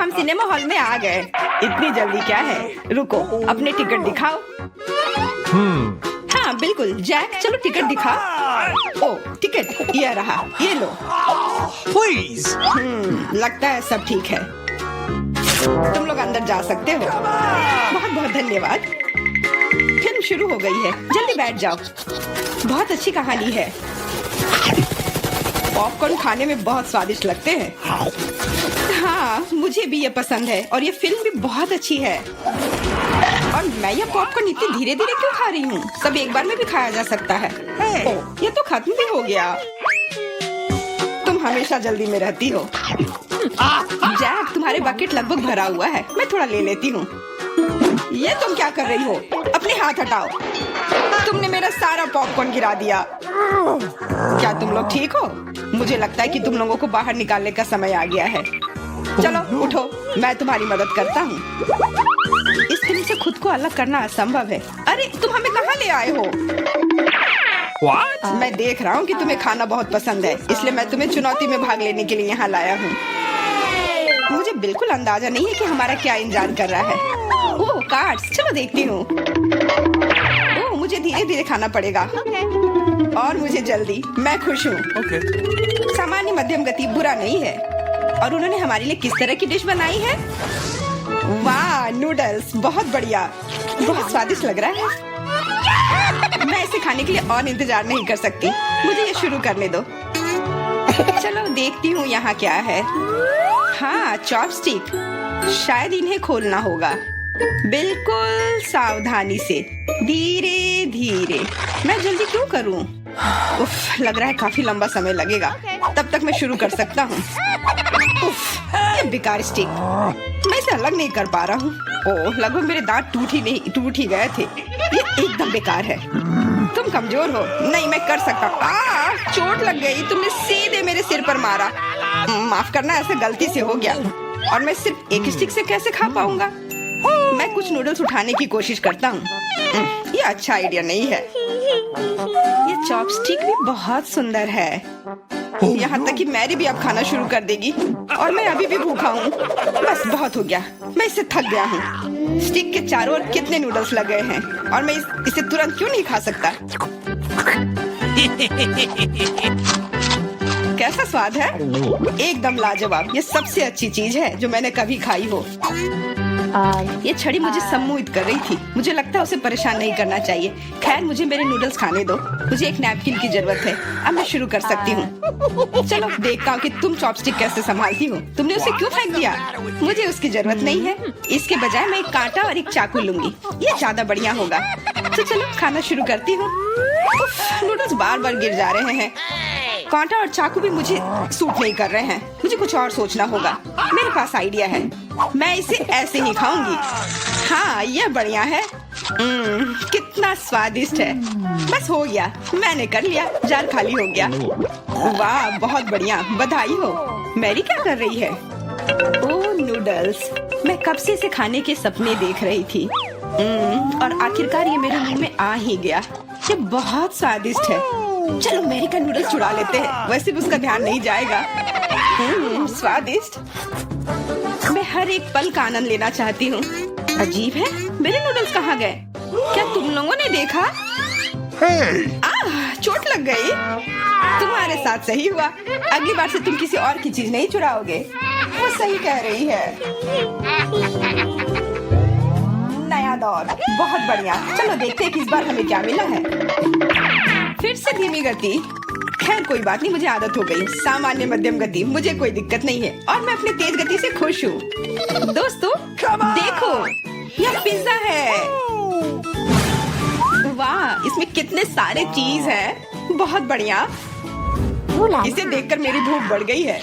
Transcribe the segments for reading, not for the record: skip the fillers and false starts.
हम cinema hall में आ गए। इतनी जल्दी क्या है, रुको अपने टिकट दिखाओ। हाँ बिल्कुल जैक, चलो टिकट दिखाओ। ओ टिकट ये रहा, ये लो। Please. लगता है सब ठीक है, तुम लोग अंदर जा सकते हो। बहुत बहुत धन्यवाद। फिल्म शुरू हो गई है, जल्दी बैठ जाओ। बहुत अच्छी कहानी है। पॉपकॉर्न खाने में बहुत स्वादिष्ट लगते हैं। हाँ मुझे भी ये पसंद है और ये फिल्म भी बहुत अच्छी है। और मैं ये पॉपकॉर्न इतनी धीरे धीरे क्यों खा रही हूँ? सब एक बार में भी खाया जा सकता है। ओह, ये तो खत्म भी हो गया। तुम हमेशा जल्दी में रहती हो। जैक तुम्हारे बकेट लगभग भरा हुआ है, मैं थोड़ा ले लेती हूँ। ये तुम क्या कर रही हो? अपने हाथ हटाओ, तुमने मेरा सारा पॉपकॉर्न गिरा दिया। क्या तुम लोग ठीक हो? मुझे लगता है कि तुम लोगों को बाहर निकालने का समय आ गया है। चलो उठो, मैं तुम्हारी मदद करता हूँ। इस फिल्म से खुद को अलग करना असंभव है। अरे तुम हमें कहाँ ले आए हो? What? मैं देख रहा हूँ कि तुम्हें खाना बहुत पसंद है, इसलिए मैं तुम्हें चुनौती में भाग लेने के लिए यहाँ लाया हूँ। मुझे बिल्कुल अंदाजा नहीं है कि हमारा क्या इंतजार कर रहा है। ओह कार्ड्स, चलो देखती हूँ। ओह मुझे धीरे धीरे खाना पड़ेगा और मुझे जल्दी। मैं खुश हूँ। Okay. सामान्य मध्यम गति बुरा नहीं है। और उन्होंने हमारे लिए किस तरह की डिश बनाई है? वाह नूडल्स, बहुत बढ़िया, बहुत स्वादिष्ट लग रहा है। मैं इसे खाने के लिए और इंतजार नहीं कर सकती। मुझे ये शुरू करने दो। चलो देखती हूँ यहाँ क्या है। हाँ चॉपस्टिक, शायद इन्हें खोलना होगा। बिल्कुल सावधानी से, धीरे धीरे। मैं जल्दी क्यों करूँ? उफ, लग रहा है काफी लंबा समय लगेगा। तब तक मैं शुरू कर सकता हूँ। उफ, ये बेकार स्टिक, मैं इसे अलग नहीं कर पा रहा हूँ। ओह, लगभग मेरे दांत टूट ही गए थे। ये एकदम बेकार है। तुम कमजोर हो। नहीं मैं कर सकता हूँ। चोट लग गई, तुमने सीधे मेरे सिर पर मारा। माफ करना, ऐसे गलती से हो गया। और मैं सिर्फ एक स्टिक से कैसे खा पाऊंगा? मैं कुछ नूडल्स उठाने की कोशिश करता हूँ। ये अच्छा आइडिया नहीं है। ये चॉपस्टिक भी बहुत सुंदर है। यहाँ तक कि मैरी भी अब खाना शुरू कर देगी और मैं अभी भी भूखा हूँ। बस बहुत हो गया, मैं इससे थक गया हूँ। स्टिक के चारों ओर कितने नूडल्स लग गए हैं और मैं इसे तुरंत क्यों नहीं खा सकता? कैसा स्वाद है? एकदम लाजवाब। ये सबसे अच्छी चीज है जो मैंने कभी खाई हो। ये छड़ी मुझे सम्मोहित कर रही थी। मुझे लगता है उसे परेशान नहीं करना चाहिए। खैर मुझे मेरे नूडल्स खाने दो। मुझे एक नैपकिन की जरूरत है। अब मैं शुरू कर सकती हूँ। चलो देखता हूँ कि तुम चॉपस्टिक कैसे संभालती हो। तुमने उसे क्यों फेंक दिया? मुझे उसकी जरूरत नहीं है। इसके बजाय मैं एक कांटा और एक चाकू लूंगी, ये ज्यादा बढ़िया होगा। तो चलो खाना शुरू करती हूँ। नूडल्स बार बार गिर जा रहे हैं। कांटा और चाकू भी मुझे सूट नहीं कर रहे हैं। मुझे कुछ और सोचना होगा। मेरे पास आइडिया है। मैं इसे ऐसे ही खाऊंगी। हाँ ये बढ़िया है। कितना स्वादिष्ट है। बस हो गया, मैंने कर लिया। जार खाली हो गया। वाह बहुत बढ़िया, बधाई हो। मैरी क्या कर रही है? ओह नूडल्स, मैं कब से इसे खाने के सपने देख रही थी। और आखिरकार ये मेरे मुंह में आ ही गया। ये बहुत स्वादिष्ट है। चलो मैरी का नूडल्स चुरा लेते हैं, वैसे भी उसका ध्यान नहीं जाएगा। स्वादिष्ट। मैं हर एक पल का आनंद लेना चाहती हूँ। अजीब है, मेरे नूडल्स कहाँ गए? क्या तुम लोगों ने देखा? चोट लग गई। तुम्हारे साथ सही हुआ। अगली बार से तुम किसी और की चीज नहीं चुराओगे। वो सही कह रही है। नया दौर, बहुत बढ़िया। चलो देखते हैं कि इस बार हमें क्या मिला है। फिर से धीमी गति। खैर कोई बात नहीं, मुझे आदत हो गई। सामान्य मध्यम गति, मुझे कोई दिक्कत नहीं है और मैं अपनी तेज गति से खुश हूँ। दोस्तों देखो, यह पिज्जा है। वाह, इसमें कितने सारे चीज हैं। बहुत बढ़िया। इसे देखकर मेरी भूख बढ़ गई है।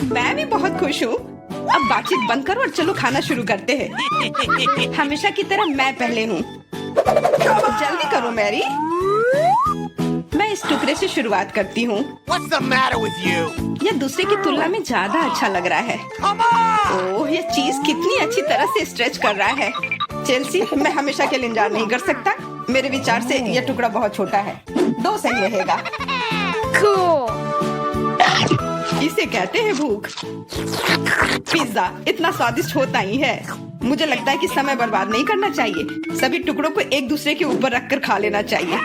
मैं भी बहुत खुश हूँ। अब बातचीत बंद करो और चलो खाना शुरू करते हैं। हमेशा की तरह मैं पहले हूँ। जल्दी करो मैरी। मैं इस टुकड़े से शुरुआत करती हूँ। What's the matter with you? यह दूसरे की तुलना में ज्यादा अच्छा लग रहा है। Come on! ओह, यह चीज कितनी अच्छी तरह से स्ट्रेच कर रहा है। चेल्सी, मैं हमेशा के लिए इंतजार नहीं कर सकता। मेरे विचार से यह टुकड़ा बहुत छोटा है। 2 सही रहेगा। Cool. इसे कहते हैं भूख। पिज्जा इतना स्वादिष्ट होता ही है। मुझे लगता है कि समय बर्बाद नहीं करना चाहिए, सभी टुकड़ों को एक दूसरे के ऊपर रखकर खा लेना चाहिए।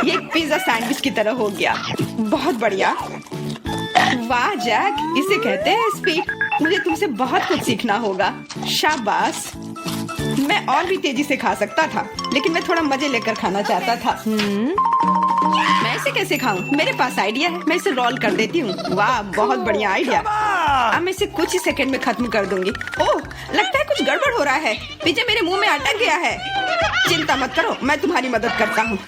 ये एक पिज्जा सैंडविच की तरह हो गया। बहुत बढ़िया। वाह जैक, इसे कहते हैं स्पीड। मुझे तुमसे बहुत कुछ सीखना होगा। शाबाश। मैं और भी तेजी से खा सकता था, लेकिन मैं थोड़ा मजे लेकर खाना चाहता था। मैं इसे कैसे खाऊं? मेरे पास आइडिया है, मैं इसे रोल कर देती हूँ। वाह, बहुत बढ़िया आइडिया। अब मैं इसे कुछ ही सेकंड में खत्म कर दूंगी। ओह, लगता है कुछ गड़बड़ हो रहा है। पिज्जा मेरे मुंह में अटक गया है। चिंता मत करो, मैं तुम्हारी मदद करता हूँ।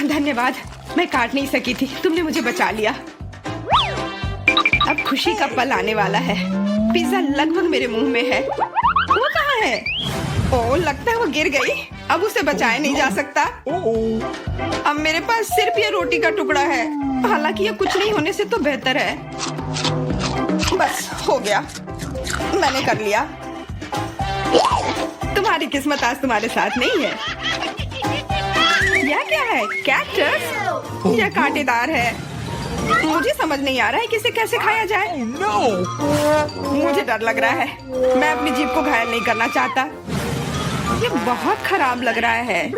धन्यवाद, मैं काट नहीं सकी थी, तुमने मुझे बचा लिया। अब खुशी का पल आने वाला है। पिज्जा लगभग मेरे मुंह में है। वो कहाँ है? ओह, लगता है वो गिर गई। अब उसे बचाया नहीं जा सकता। अब मेरे पास सिर्फ ये रोटी का टुकड़ा है। हालांकि ये कुछ नहीं होने से तो बेहतर है। बस हो गया, मैंने कर लिया। तुम्हारी किस्मत आज तुम्हारे साथ नहीं है। यह क्या है? कैक्टस? यह कांटेदार है। मुझे समझ नहीं आ रहा है कि इसे कैसे खाया जाए। मुझे डर लग रहा है। मैं अपनी जीभ को घायल नहीं करना चाहता। ये बहुत खराब लग रहा है।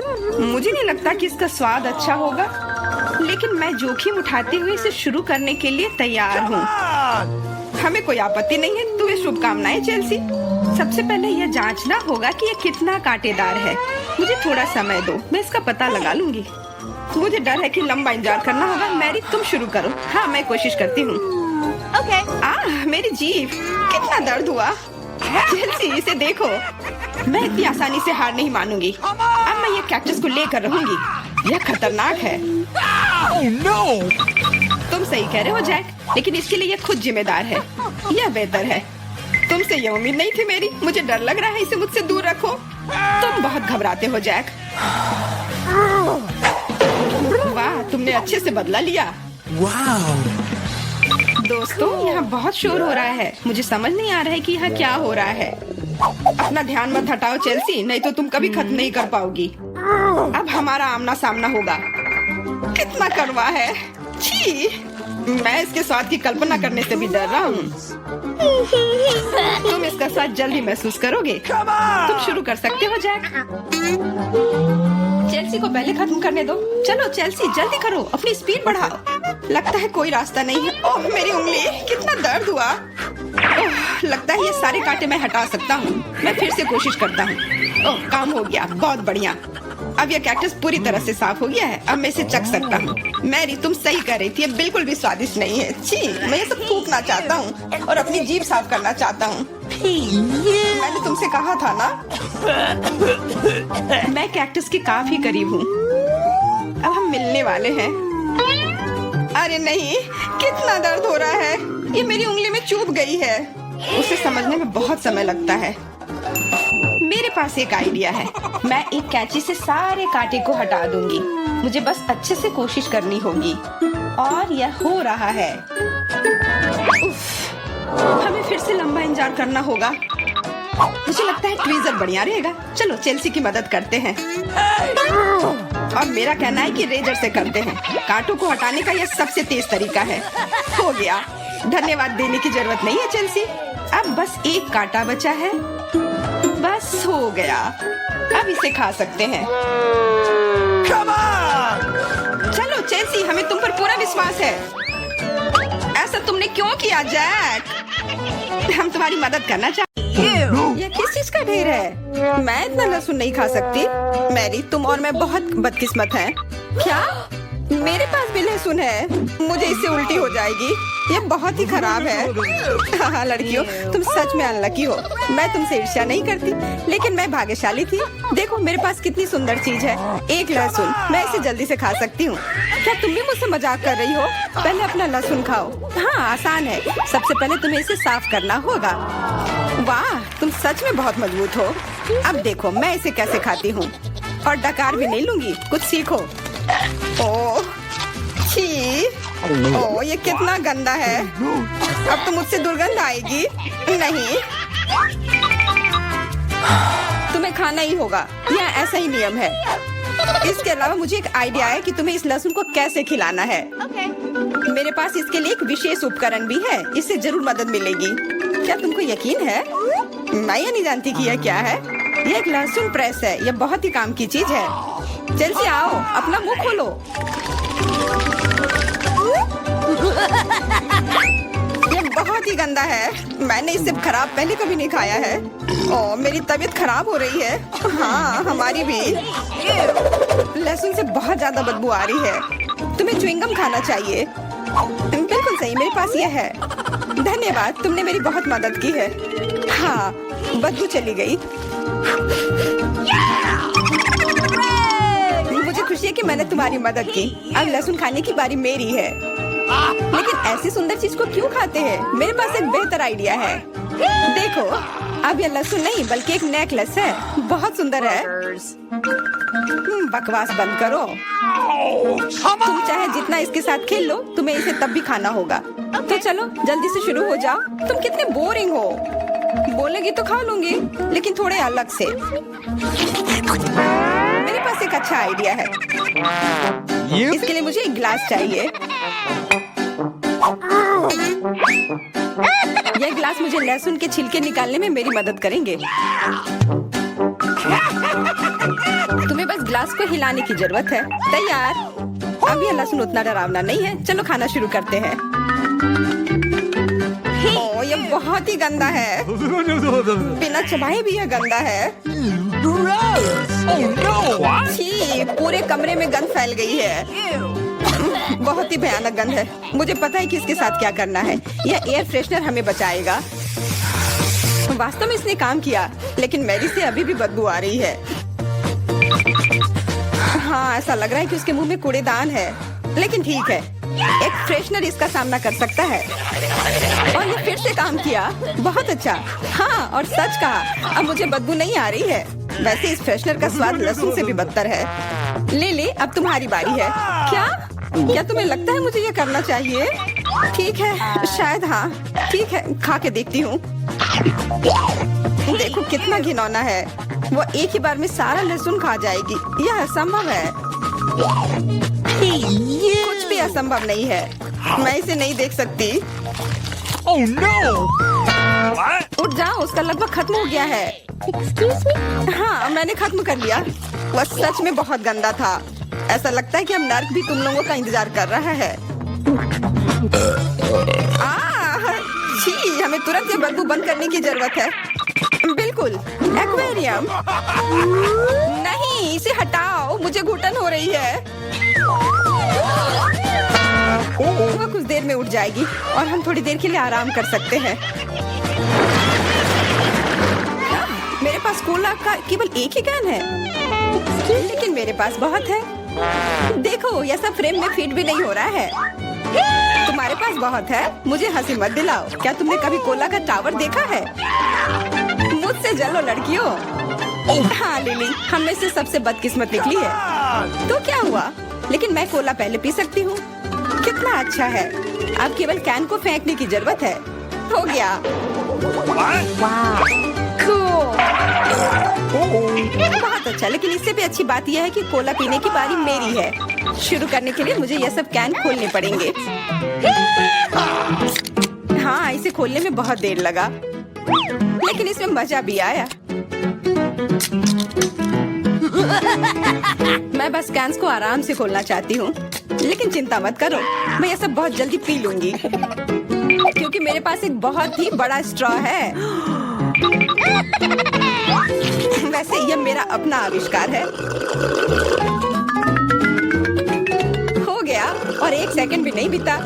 मुझे नहीं लगता कि इसका स्वाद अच्छा होगा, लेकिन मैं जोखिम उठाते हुए इसे शुरू करने के लिए तैयार हूँ। हमें कोई आपत्ति नहीं है। तुम्हें शुभकामनाएं चेल्सी। सबसे पहले यह जांचना होगा कि यह कितना कांटेदार है। मुझे थोड़ा समय दो, मैं इसका पता लगा लूंगी। मुझे डर है कि लंबा इंतजार करना होगा। मैरी, तुम शुरू करो। हाँ, मैं कोशिश करती हूँ। ओके। मेरी जीभ, कितना दर्द हुआ। चेल्सी, इसे देखो। मैं इतनी आसानी से हार नहीं मानूंगी। अब मैं ये कैक्टस को लेकर रहूंगी। यह खतरनाक है। तुम सही कह रहे हो जैक, लेकिन इसके लिए यह खुद जिम्मेदार है। यह बेहतर है। तुमसे यह उम्मीद नहीं थी मेरी। मुझे डर लग रहा है, इसे मुझसे दूर रखो। तुम बहुत घबराते हो जैक। वाह, तुमने अच्छे से बदला लिया। दोस्तों, यहाँ बहुत शोर हो रहा है। मुझे समझ नहीं आ रहा है कि यहाँ क्या हो रहा है। अपना ध्यान मत हटाओ चेल्सी, नहीं तो तुम कभी खत्म नहीं कर पाओगी। अब हमारा आमना सामना होगा। कितना कड़वा है। छी, मैं इसके स्वाद की कल्पना करने से भी डर रहा हूँ। तुम इसका स्वाद जल्दी महसूस करोगे। तुम शुरू कर सकते हो जैक। चेल्सी को पहले खत्म करने दो। चलो चेल्सी, जल्दी करो, अपनी स्पीड बढ़ाओ। लगता है कोई रास्ता नहीं है। ओह, मेरी उंगली, कितना दर्द हुआ। ओह, लगता है ये सारे कांटे मैं हटा सकता हूँ। मैं फिर से कोशिश करता हूँ। ओह, काम हो गया, बहुत बढ़िया। अब यह कैक्टस पूरी तरह से साफ हो गया है। अब मैं इसे चख सकता हूँ। मैरी, तुम सही कर रही थी, ये बिल्कुल भी स्वादिष्ट नहीं है। छी, मैं ये सब थूकना चाहता हूँ और अपनी जीभ साफ करना चाहता हूँ। मैंने तुमसे कहा था ना। मैं कैक्टस के काफी करीब हूँ। अब हम मिलने वाले हैं। अरे नहीं, कितना दर्द हो रहा है। ये मेरी उंगली में चुभ गई है। उसे समझने में बहुत समय लगता है। मेरे पास एक आइडिया है। मैं एक कैंची से सारे कांटे को हटा दूंगी। मुझे बस अच्छे से कोशिश करनी होगी। और यह हो रहा है। उफ, हमें फिर से लंबा इंतजार करना होगा। मुझे लगता है ट्वीजर बढ़िया रहेगा। चलो चेल्सी की मदद करते हैं। और मेरा कहना है कि रेजर से करते हैं। कांटों को हटाने का यह सबसे तेज तरीका है। हो गया। धन्यवाद देने की जरूरत नहीं है चेल्सी। अब बस एक कांटा बचा है। बस हो गया। अब इसे खा सकते हैं। चलो चेल्सी, हमें तुम पर पूरा विश्वास है। ऐसा तुमने क्यों किया जैक? हम तुम्हारी मदद करना चाहते। यह किस चीज का ढेर है? मैं इतना लहसुन नहीं खा सकती। मैरी, तुम और मैं बहुत बदकिस्मत हैं। क्या? मेरे पास भी लहसुन है। मुझे इससे उल्टी हो जाएगी। यह बहुत ही खराब है। हाँ लड़कियों, तुम सच में अनलकी हो। मैं तुमसे ईर्ष्या नहीं करती, लेकिन मैं भाग्यशाली थी। देखो मेरे पास कितनी सुंदर चीज है। एक लहसुन, मैं इसे जल्दी से खा सकती हूँ। क्या तुम भी मुझसे मजाक कर रही हो? पहले अपना लहसुन खाओ। हाँ, आसान है। सबसे पहले तुम्हें इसे साफ करना होगा। वाह, तुम सच में बहुत मजबूत हो। अब देखो मैं इसे कैसे खाती हूँ। और डकार भी नहीं लूंगी। कुछ सीखो। ओह, छी, ओह, ये कितना गंदा है। अब तो मुझसे दुर्गंध आएगी। नहीं, तुम्हें खाना ही होगा। यह ऐसा ही नियम है। इसके अलावा मुझे एक आइडिया है कि तुम्हें इस लहसुन को कैसे खिलाना है। मेरे पास इसके लिए एक विशेष उपकरण भी है। इससे जरूर मदद मिलेगी। क्या तुमको यकीन है? मैं ये नहीं जानती कि यह क्या है। यह एक लहसुन प्रेस है। यह बहुत ही काम की चीज है। चेल्सी आओ, अपना मुंह खोलो। ये बहुत ही गंदा है। मैंने इससे खराब पहले कभी नहीं खाया है। ओह, मेरी तबीयत खराब हो रही है। हाँ, हमारी भी। लहसुन से बहुत ज्यादा बदबू आ रही है। तुम्हें च्युइंगम खाना चाहिए। बिल्कुल सही, मेरे पास यह है। धन्यवाद, तुमने मेरी बहुत मदद की है। हाँ, बदबू चली गई। मुझे खुशी है कि मैंने तुम्हारी मदद की। अब लहसुन खाने की बारी मेरी है। लेकिन ऐसी सुंदर चीज को क्यों खाते हैं? मेरे पास एक बेहतर आइडिया है। देखो, अब यह लहसुन नहीं बल्कि एक नेकलेस है। बहुत सुंदर है। बकवास बंद करो। तुम चाहे जितना इसके साथ खेल लो, तुम्हें इसे तब भी खाना होगा। तो चलो जल्दी से शुरू हो जाओ। तुम कितने बोरिंग हो। बोलेगी तो खा लूंगी, लेकिन थोड़े अलग से। मेरे पास एक अच्छा आइडिया है। इसके लिए मुझे एक गिलास चाहिए। यह गिलास मुझे लहसुन के छिलके निकालने में मेरी मदद करेंगे। तुम्हें बस गिलास को हिलाने की जरूरत है। तैयार। अब यह लहसुन उतना डरावना नहीं है। चलो खाना शुरू करते हैं। ओह, यह बहुत ही गंदा है। बिना चबाए भी यह गंदा है। छी, पूरे कमरे में गंध फैल गई है। बहुत ही भयानक गंध है। मुझे पता है कि इसके साथ क्या करना है। यह एयर फ्रेशनर हमें बचाएगा। वास्तव में इसने काम किया, लेकिन मैरी से अभी भी बदबू आ रही है। हाँ, ऐसा लग रहा है कि उसके मुंह में कूड़ेदान है, लेकिन ठीक है, एक फ्रेशनर इसका सामना कर सकता है। और ये फिर से काम किया। बहुत अच्छा। हाँ, और सच कहा, अब मुझे बदबू नहीं आ रही है। वैसे इस फ्रेशनर का स्वाद लहसुन से भी बदतर है। ले, अब तुम्हारी बारी है। क्या तुम्हें लगता है मुझे ये करना चाहिए? ठीक है, शायद हाँ। ठीक है, खा के देखती हूँ। देखो कितना घिनौना है। वो एक ही बार में सारा लहसुन खा जाएगी। यह असंभव है। कुछ भी असंभव नहीं है। मैं इसे नहीं देख सकती। Oh no! उठ जाओ, उसका लगभग खत्म हो गया है। Excuse me? हाँ, मैंने खत्म कर लिया। वह सच में बहुत गंदा था। ऐसा लगता है कि अब नर्क भी तुम लोगों का इंतजार कर रहा है। छी, हमें तुरंत ये बदबू बंद करने की जरूरत है। बिल्कुल, एक्वेरियम। नहीं, इसे हटाओ, मुझे घुटन हो रही है। वह कुछ देर में उठ जाएगी और हम थोड़ी देर के लिए आराम कर सकते हैं। मेरे पास कोला का केवल एक ही कैन है, लेकिन मेरे पास बहुत है। देखो, यह सब फ्रेम में फिट भी नहीं हो रहा है। तुम्हारे पास बहुत है, मुझे हंसी मत दिलाओ। क्या तुमने कभी कोला का टावर देखा है? मुझसे जलो लड़कियों। हाँ लिली, हम में से सबसे बदकिस्मत निकली है। तो क्या हुआ? लेकिन मैं कोला पहले पी सकती हूँ। कितना अच्छा है। अब केवल कैन को फेंकने की जरूरत है। हो गया। बहुत अच्छा, लेकिन इससे भी अच्छी बात यह है कि कोला पीने की बारी मेरी है। शुरू करने के लिए मुझे यह सब कैन खोलने पड़ेंगे। हाँ, इसे खोलने में बहुत देर लगा, लेकिन इसमें मजा भी आया। मैं बस कैंस को आराम से खोलना चाहती हूँ, लेकिन चिंता मत करो, मैं यह सब बहुत जल्दी पी लूंगी, क्योंकि मेरे पास एक बहुत ही बड़ा स्ट्रॉ है। वैसे यह मेरा अपना आविष्कार है। हो गया, और 1 सेकंड भी नहीं बीता।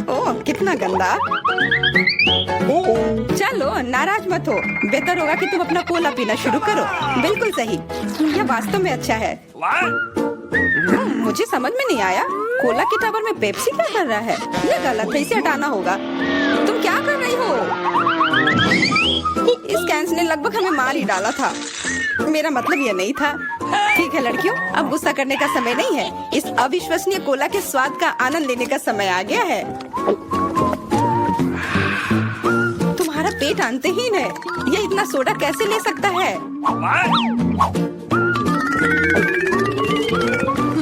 ओह, कितना गंदा। चलो नाराज मत हो, बेहतर होगा कि तुम अपना कोला पीना शुरू करो। बिल्कुल सही, यह वास्तव में अच्छा है। मुझे समझ में नहीं आया, कोला के टावर में पेप्सी क्या कर रहा है? यह गलत है, इसे हटाना होगा। तुम क्या कर रही हो? इस कैंस ने लगभग हमें मार ही डाला था। मेरा मतलब यह नहीं था। ठीक है लड़कियों, अब गुस्सा करने का समय नहीं है। इस अविश्वसनीय कोला के स्वाद का आनंद लेने का समय आ गया है। तुम्हारा पेट अंतहीन है, यह इतना सोडा कैसे ले सकता है?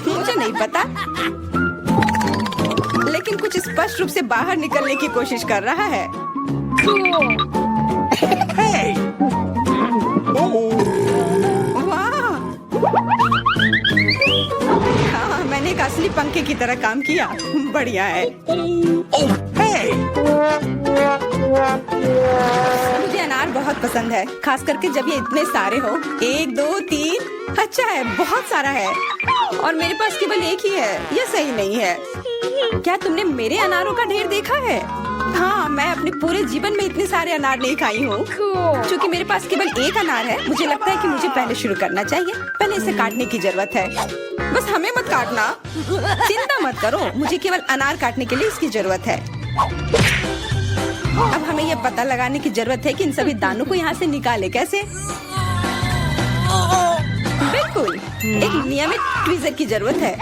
मुझे नहीं पता। स्पष्ट रूप से बाहर निकलने की कोशिश कर रहा है। Hey! Oh! वाह! हाँ, मैंने एक असली पंखे की तरह काम किया। बढ़िया है। Oh! Hey! मुझे अनार बहुत पसंद है, खास करके जब ये इतने सारे हो। 1 2 3। अच्छा है, बहुत सारा है और मेरे पास केवल एक ही है। ये सही नहीं है। क्या तुमने मेरे अनारों का ढेर देखा है? हाँ, मैं अपने पूरे जीवन में इतने सारे अनार नहीं खाई हूँ। क्योंकि मेरे पास केवल एक अनार है, मुझे लगता है कि मुझे पहले शुरू करना चाहिए। पहले इसे काटने की जरूरत है। बस हमें मत काटना। चिंता मत करो, मुझे केवल अनार काटने के लिए इसकी जरूरत है। अब हमें यह पता लगाने की जरूरत है कि इन सभी दानों को यहाँ से निकाले कैसे। बिल्कुल, एक नियमित ट्वीजर की जरूरत है।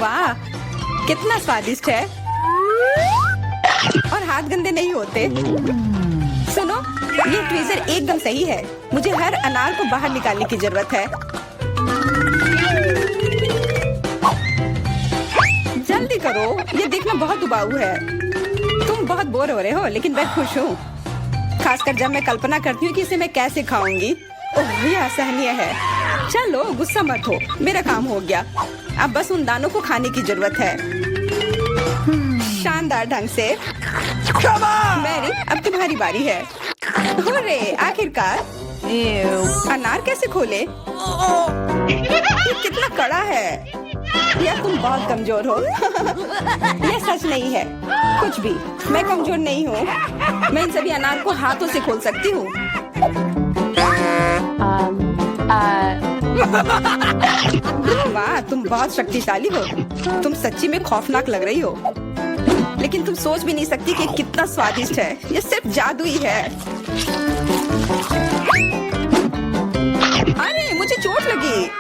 वाह, कितना स्वादिष्ट है और हाथ गंदे नहीं होते। सुनो, ये ट्वीजर एकदम सही है। मुझे हर अनार को बाहर निकालने की जरूरत है। जल्दी करो, ये देखना बहुत उबाऊ है। तुम बहुत बोर हो रहे हो, लेकिन मैं खुश हूँ, खासकर जब मैं कल्पना करती हूँ कि इसे मैं कैसे खाऊंगी। ओह, ये असहनीय है। चलो गुस्सा मत हो, मेरा काम हो गया। अब बस उन दानों को खाने की जरूरत है, शानदार ढंग से। मैरी, अब तुम्हारी बारी है। हुर्रे, आखिरकार। अनार कैसे खोले? ये कितना कड़ा है। या तुम बहुत कमजोर हो। यह सच नहीं है। कुछ भी, मैं कमजोर नहीं हूँ। मैं इन सभी अनार को हाथों से खोल सकती हूँ। वाह, तुम बहुत शक्तिशाली हो। तुम सच्ची में खौफनाक लग रही हो, लेकिन तुम सोच भी नहीं सकती कि कितना स्वादिष्ट है। ये सिर्फ जादू ही है। अरे, मुझे चोट लगी।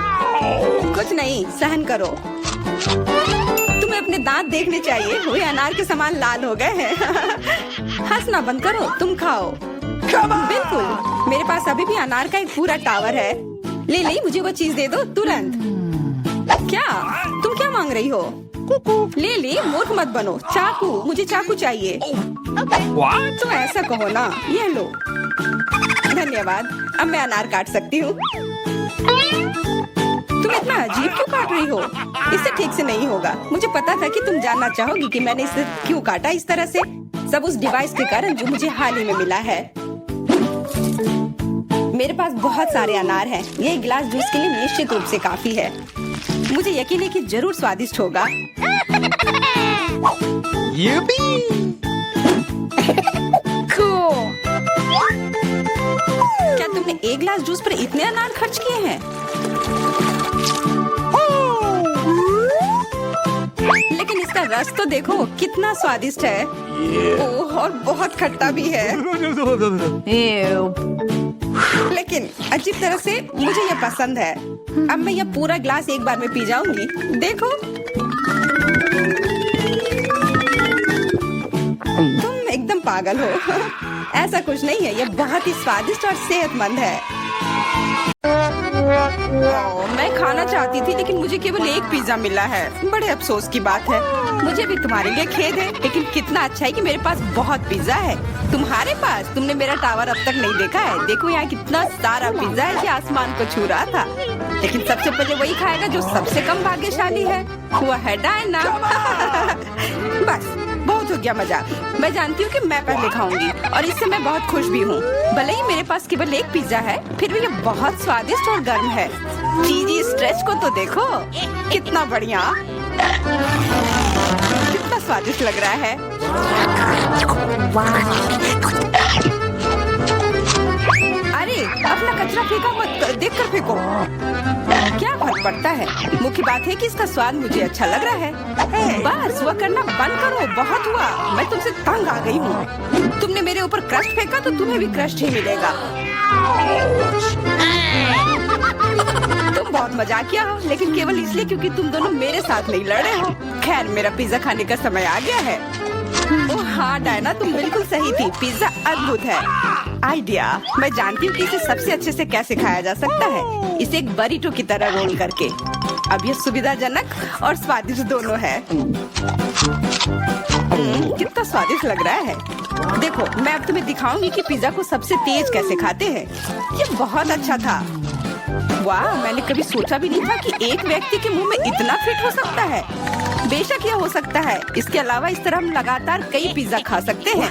कुछ नहीं, सहन करो। तुम्हें अपने दांत देखने चाहिए, वे अनार के समान लाल हो गए हैं। हंसना बंद करो, तुम खाओ। बिल्कुल, मेरे पास अभी भी अनार का एक पूरा टावर है। ले, मुझे वो चीज दे दो तुरंत। क्या तुम क्या मांग रही हो? ले, मूर्ख मत बनो। चाकू, मुझे चाकू चाहिए। What? तो ऐसा कहो ना। ये लो। धन्यवाद, अब मैं अनार काट सकती हूँ। तुम इतना अजीब क्यों काट रही हो? इससे ठीक से नहीं होगा। मुझे पता था कि तुम जानना चाहोगी कि मैंने इसे क्यों काटा इस तरह से। सब उस डिवाइस के कारण जो मुझे हाल ही में मिला है। मेरे पास बहुत सारे अनार हैं। ये एक गिलास जूस के लिए निश्चित रूप से काफी है। मुझे यकीन है कि जरूर स्वादिष्ट होगा। Yippee! क्या तुमने एक गिलास जूस पर इतने अनार खर्च किए हैं? लेकिन इसका रस तो देखो, कितना स्वादिष्ट है। ओह, और बहुत खट्टा भी है। लेकिन अजीब तरह से मुझे ये पसंद है। अब मैं ये पूरा ग्लास एक बार में पी जाऊंगी। देखो, तुम एकदम पागल हो। ऐसा कुछ नहीं है, ये बहुत ही स्वादिष्ट और सेहतमंद है। मैं खाना चाहती थी, लेकिन मुझे केवल एक पिज्जा मिला है। बड़े अफसोस की बात है। मुझे भी तुम्हारे लिए खेद है, लेकिन कितना अच्छा है कि मेरे पास बहुत पिज्जा है। तुम्हारे पास? तुमने मेरा टावर अब तक नहीं देखा है। देखो यहाँ कितना सारा पिज्जा है, जो आसमान को छू रहा था। लेकिन सबसे पहले वही खाएगा जो सबसे कम भाग्यशाली है। वो है डायना। बस बहुत हो गया मजा। मैं जानती हूँ कि मैं पहले खाऊंगी और इससे मैं बहुत खुश भी हूँ। भले ही मेरे पास केवल एक पिज्जा है, फिर भी ये बहुत स्वादिष्ट और गर्म है। चीजी स्ट्रेच को तो देखो, कितना बढ़िया, कितना स्वादिष्ट लग रहा है। अरे, अपना कचरा फेंका मत, देख कर फेंको। क्या फर्क पड़ता है? मुख्य बात है कि इसका स्वाद मुझे अच्छा लग रहा है। बस वह करना बंद करो, बहुत हुआ। मैं तुमसे तंग आ गई हूँ। तुमने मेरे ऊपर क्रस्ट फेंका तो तुम्हें भी क्रस्ट ही मिलेगा। तुम बहुत मजाकिया हो, लेकिन केवल इसलिए क्योंकि तुम दोनों मेरे साथ नहीं लड़े हो। खैर, मेरा पिज्जा खाने का समय आ गया है। ओह हाँ डायना, तुम बिल्कुल सही थी। पिज्जा अद्भुत है। आइडिया। मैं जानती हूँ कि इसे सबसे अच्छे से कैसे खाया जा सकता है, इसे एक बरीटो की तरह रोल करके। अब ये सुविधाजनक और स्वादिष्ट दोनों है। कितना स्वादिष्ट लग रहा है। देखो, मैं अब तुम्हें दिखाऊंगी कि पिज्जा को सबसे तेज कैसे खाते हैं। ये बहुत अच्छा था। वाह, मैंने कभी सोचा भी नहीं था कि एक व्यक्ति के मुंह में इतना फिट हो सकता है। बेशक यह हो सकता है। इसके अलावा इस तरह हम लगातार कई पिज्जा खा सकते हैं।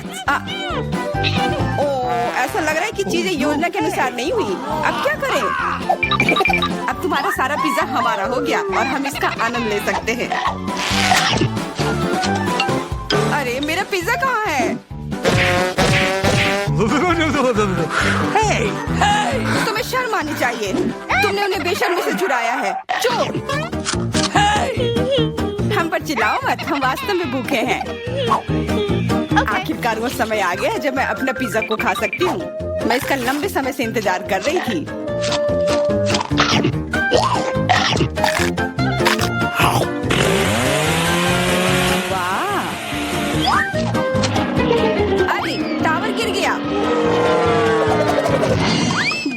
ऐसा लग रहा है कि चीजें योजना के अनुसार नहीं हुई। अब क्या करें? अब तुम्हारा सारा पिज्जा हमारा हो गया और हम इसका आनंद ले सकते हैं। अरे, मेरा पिज्जा कहाँ है? Hey! Hey! तुम्हें शर्म आनी चाहिए। तुमने उन्हें बेशर्मी से चुराया है। चोर! Hey! हम पर चिल्लाओ मत, हम वास्तव में भूखे हैं। आखिरकार वो समय आ गया है जब मैं अपना पिज्जा को खा सकती हूँ। मैं इसका लंबे समय से इंतजार कर रही थी। वाह! अरे, टावर गिर गया।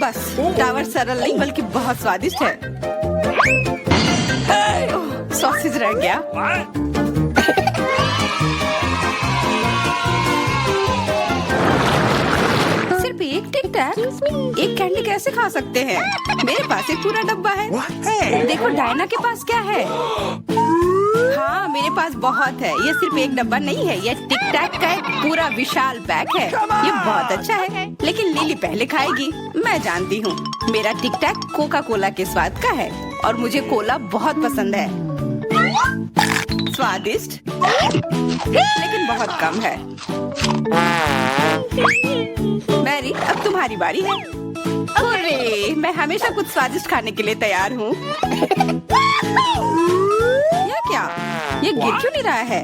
बस, टावर सरल नहीं बल्कि बहुत स्वादिष्ट है। सॉसेज रह गया। What? सिर्फ एक टिक टैक, एक कैंडी कैसे खा सकते हैं? मेरे पास एक पूरा डब्बा है। What? Hey! देखो, डायना के पास क्या है? हाँ, मेरे पास बहुत है। ये सिर्फ एक डब्बा नहीं है, ये टिक टैक का एक पूरा विशाल पैक है। ये बहुत अच्छा है, लेकिन लिली पहले खाएगी। मैं जानती हूँ, मेरा टिक टैक कोका कोला के स्वाद का है और मुझे कोला बहुत पसंद है। स्वादिष्ट, लेकिन बहुत कम है। मैरी, अब तुम्हारी बारी है। अरे, मैं हमेशा कुछ स्वादिष्ट खाने के लिए तैयार हूँ। यह क्या? ये गिर क्यों नहीं रहा है?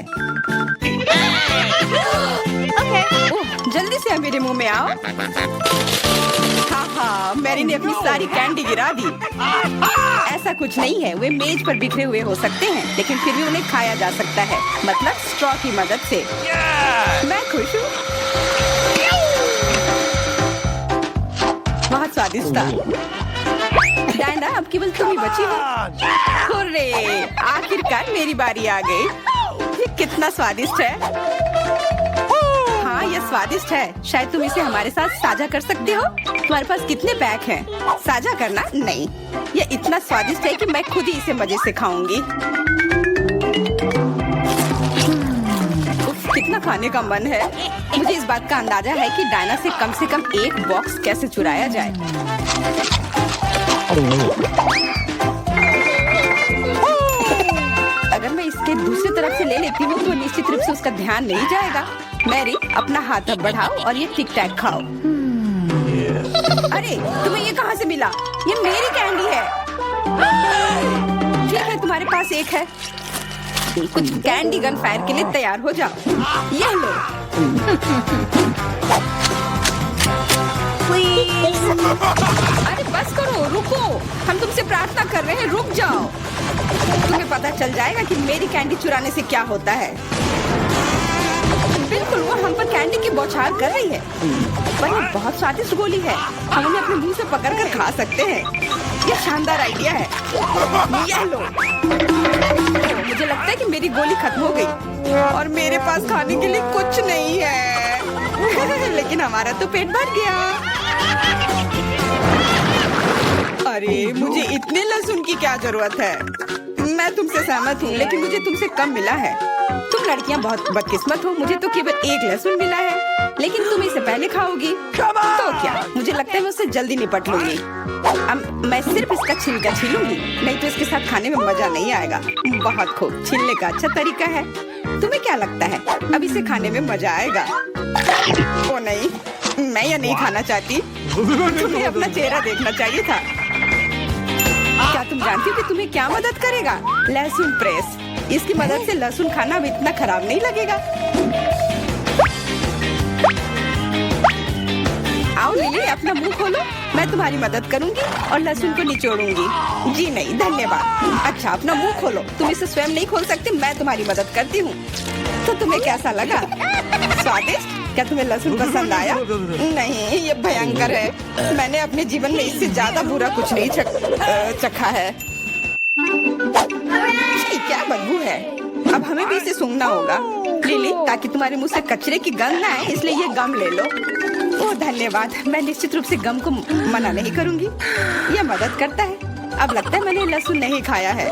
ओह, जल्दी से मेरे मुंह में आओ। हाँ, मैरी ने अपनी सारी कैंडी गिरा दी। ऐसा कुछ नहीं है, वे मेज पर बिखरे हुए हो सकते हैं, लेकिन फिर भी उन्हें खाया जा सकता है, मतलब स्ट्रॉ की मदद से। मैं खुश हूँ। बहुत स्वादिष्ट था। डायना, अब केवल तुम ही बची हो। हुर्रे! आखिरकार मेरी बारी आ गई। ये कितना स्वादिष्ट है। हाँ, ये स्वादिष्ट है। शायद तुम इसे हमारे साथ साझा कर सकते हो। तुम्हारे पास कितने पैक हैं? साझा करना नहीं। ये इतना स्वादिष्ट है कि मैं खुद ही इसे मजे से खाऊंगी। कितना खाने का मन है। मुझे इस बात का अंदाजा है कि डायना से कम एक बॉक्स कैसे चुराया जाए। अगर मैं इसके दूसरी तरफ से ले लेती हूँ तो निश्चित रूप से उसका ध्यान नहीं जाएगा। मैरी, अपना हाथ अब बढ़ाओ और ये टिक टैक खाओ। अरे, तुम्हें ये कहाँ से मिला? ये मेरी कैंडी है। ठीक है, तुम्हारे पास एक है। कुछ कैंडी गन फायर के लिए तैयार हो जाओ। ये लो। अरे बस करो, रुको। हम तुमसे प्रार्थना कर रहे हैं, रुक जाओ। तुम्हें पता चल जाएगा कि मेरी कैंडी चुराने से क्या होता है। बिल्कुल, वो हम पर कैंडी की बौछार कर रही है। पर ये बहुत स्वादिष्ट गोली है। हम उन्हें अपने मुंह से पकड़कर खा सकते हैं। ये शानदार आइडिया है। ये लो। मुझे लगता है कि मेरी गोली खत्म हो गई और मेरे पास खाने के लिए कुछ नहीं है। लेकिन हमारा तो पेट भर गया। अरे, मुझे इतने लहसुन की क्या जरूरत है? मैं तुमसे सहमत हूँ, लेकिन मुझे तुमसे कम मिला है। तुम लड़कियाँ बहुत बदकिस्मत हो। मुझे तो केवल एक लहसुन मिला है, लेकिन तुम इसे पहले खाओगी तो क्या? मुझे लगता है मैं उससे जल्दी निपट लूंगी। अब मैं सिर्फ इसका छिलका छीलूंगी, नहीं तो इसके साथ खाने में मजा नहीं आएगा। बहुत खूब, छीलने का अच्छा तरीका है। तुम्हें क्या लगता है अब इसे खाने में मजा आएगा? ओ नहीं, मैं यह नहीं खाना चाहती। तुम्हें अपना चेहरा देखना चाहिए था। क्या तुम जानती हो कि तुम्हें क्या मदद करेगा? लहसुन प्रेस। इसकी मदद से लहसुन खाना अब इतना खराब नहीं लगेगा। आओ लिली, अपना मुंह खोलो। मैं तुम्हारी मदद करूंगी और लहसुन को निचोड़ूंगी। जी नहीं, धन्यवाद। अच्छा, अपना मुंह खोलो। तुम इसे स्वयं नहीं खोल सकती, मैं तुम्हारी मदद करती हूँ। तो तुम्हें कैसा लगा? स्वादिष्ट? क्या तुम्हें लहसुन पसंद आया? नहीं, ये भयंकर है। मैंने अपने जीवन में इससे ज्यादा बुरा कुछ नहीं चखा है। ये क्या बदबू है? अब हमें भी इसे सूंघना होगा लिली, ताकि तुम्हारे मुंह से कचरे की गंध ना आए, इसलिए ये गम ले लो। ओह धन्यवाद, मैं निश्चित रूप से गम को मना नहीं करूंगी, यह मदद करता है। अब लगता है मैंने लहसुन नहीं खाया है।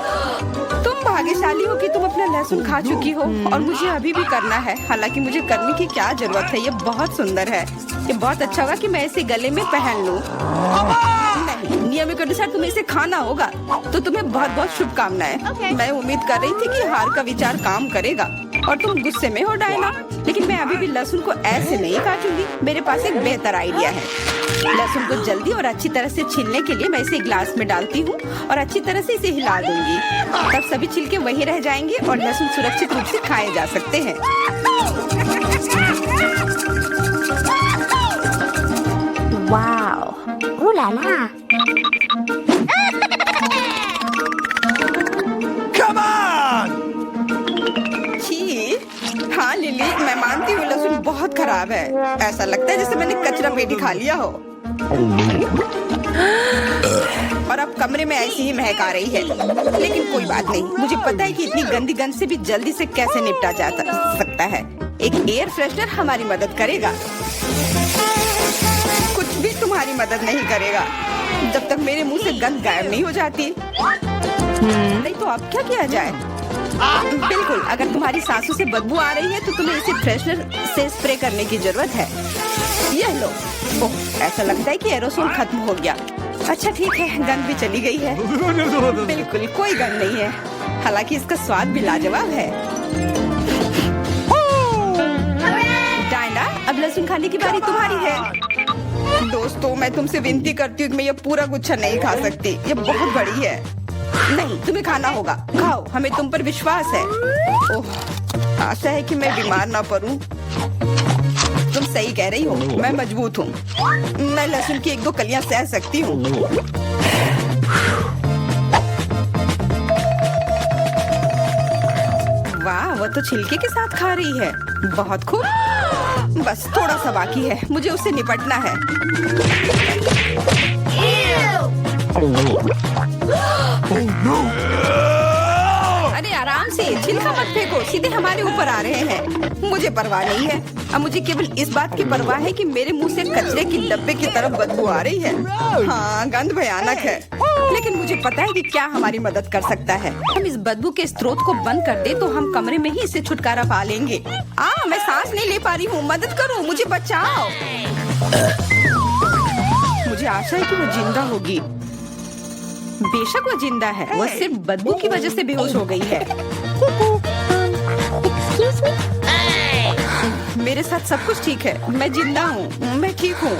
तुम भाग्यशाली हो कि तुम अपना लहसुन खा चुकी हो और मुझे अभी भी करना है। हालांकि मुझे करने की क्या जरूरत है, ये बहुत सुंदर है। ये बहुत अच्छा होगा कि मैं इसे गले में पहन लूं। नहीं, नियम के अनुसार तुम्हें इसे खाना होगा, तो तुम्हें बहुत बहुत शुभकामनाएं। मैं उम्मीद कर रही थी कि हार का विचार काम करेगा और तुम गुस्से में हो डायना, लेकिन मैं अभी भी लहसुन को ऐसे नहीं काटूंगी। मेरे पास एक बेहतर आइडिया है। लहसुन को जल्दी और अच्छी तरह से छीलने के लिए मैं इसे ग्लास में डालती हूँ और अच्छी तरह से इसे हिला दूंगी। तब सभी छिलके वहीं रह जाएंगे और लहसुन सुरक्षित रूप से खाए जा सकते हैं। Wow, ooh la la. Come on! छी, हाँ लिली, मैं मानती हूँ लहसुन बहुत खराब है। ऐसा लगता है जैसे मैंने कचरा पेटी खा लिया हो। और अब कमरे में ऐसी ही महक आ रही है, लेकिन कोई बात नहीं। मुझे पता है कि इतनी गंदी गंध से भी जल्दी से कैसे निपटा जा सकता है। एक एयर फ्रेशनर हमारी मदद करेगा। कुछ भी तुम्हारी मदद नहीं करेगा जब तक मेरे मुंह से गंध गायब नहीं हो जाती। नहीं तो अब क्या किया जाए? बिल्कुल, अगर तुम्हारी सांसों से बदबू आ रही है तो तुम्हें इसे फ्रेशनर से स्प्रे करने की जरूरत है। यह लो। ओह, ऐसा लगता है कि एरोसोल खत्म हो गया। अच्छा ठीक है, गंध भी चली गई है। बिल्कुल कोई गंध नहीं है, हालांकि इसका स्वाद भी लाजवाब है। डायना, अब लहसुन खाने की बारी तुम्हारी है। दोस्तों, मैं तुमसे विनती करती हूँ कि मैं ये पूरा गुच्छा नहीं खा सकती, ये बहुत बड़ी है। नहीं, तुम्हें खाना होगा। खाओ, हमें तुम पर विश्वास है। ओह, आशा है कि मैं बीमार ना पड़ूं। तुम सही कह रही हो, मैं मजबूत हूँ। मैं लहसुन की 1-2 कलियां सह सकती हूँ। वाह, वो तो छिलके के साथ खा रही है। बहुत खूब। बस थोड़ा सा बाकी है, मुझे उससे निपटना है। अरे आराम से, छिलका मत फेंको, सीधे हमारे ऊपर आ रहे हैं। मुझे परवाह नहीं है। अब मुझे केवल इस बात की परवाह है कि मेरे मुंह से कचरे की डब्बे की तरफ बदबू आ रही है। हाँ, गंध भयानक है, लेकिन मुझे पता है कि क्या हमारी मदद कर सकता है। हम इस बदबू के स्रोत को बंद कर दे तो हम कमरे में ही इससे छुटकारा पा लेंगे। मैं सांस नहीं ले पा रही हूँ, मदद करो, मुझे बचाओ। मुझे आशा है कि वो जिंदा होगी। बेशक वो जिंदा है, वो सिर्फ बदबू की वजह से बेहोश हो गई है। Excuse me? मेरे साथ सब कुछ ठीक है, मैं जिंदा हूँ, मैं ठीक हूँ।